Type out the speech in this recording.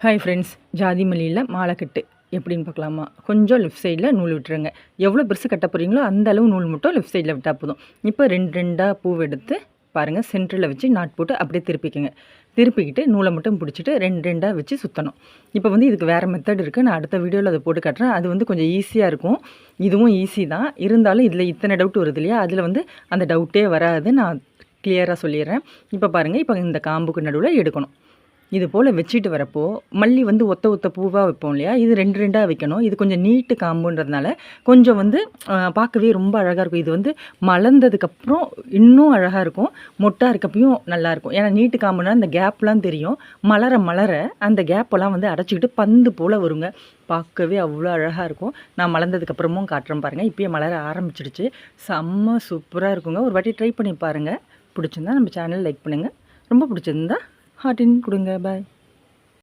Hi friends, ஜாதி மல்லியில் மாலைக்கட்டு எப்படின்னு பார்க்கலாமா? கொஞ்சம் லெஃப்ட் சைடில் நூல் விட்டுருங்க. எவ்வளோ பெருசு கட்ட போகிறீங்களோ அந்த அளவு நூல் மட்டும் லெஃப்ட் சைடில் விட்டால் போதும். இப்போ ரெண்டாக பூவை எடுத்து பாருங்கள், சென்டரில் வச்சு நாட் போட்டு அப்படியே திருப்பிக்கங்க. திருப்பிக்கிட்டு நூலை மட்டும் பிடிச்சிட்டு ரெண்டாக வச்சு சுற்றணும். இப்போ இதுக்கு வேறு மெத்தட் இருக்குது. நான் அடுத்த வீடியோவில் அதை போட்டு காட்டுறேன். அது கொஞ்சம் ஈஸியாக இருக்கும். இதுவும் ஈஸி தான். இருந்தாலும் இதில் இத்தனை டவுட் வருது இல்லையா, அதில் அந்த டவுட்டே வராது. நான் கிளியராக சொல்லிடுறேன். இப்போ பாருங்கள், இப்போ இந்த காம்புக்கு நடுவில் எடுக்கணும். இது போல் வச்சுட்டு வரப்போ மல்லி ஒத்த பூவாக வைப்போம் இல்லையா, இது ரெண்டாக வைக்கணும். இது கொஞ்சம் நீட்டு காம்புன்றதுனால கொஞ்சம் பார்க்கவே ரொம்ப அழகாக இருக்கும். இது மலர்ந்ததுக்கப்புறம் இன்னும் அழகாக இருக்கும். மொட்டாக இருக்கப்பையும் நல்லாயிருக்கும். ஏன்னா நீட்டு காம்புனா அந்த கேப்லாம் தெரியும். மலர அந்த கேப்பெல்லாம் அடைச்சிக்கிட்டு பந்து போல் வருங்க. பார்க்கவே அவ்வளோ அழகாக இருக்கும். நான் மலர்ந்ததுக்கப்புறமும் காட்டுறேன் பாருங்கள். இப்போயே மலர ஆரம்பிச்சிடுச்சு. செம்ம சூப்பராக இருக்குங்க. ஒரு வாட்டி ட்ரை பண்ணி பாருங்கள். பிடிச்சிருந்தா நம்ம சேனல் லைக் பண்ணுங்கள். ரொம்ப பிடிச்சிருந்தா ஹார்ட்டின் கொடுங்க. பாய்.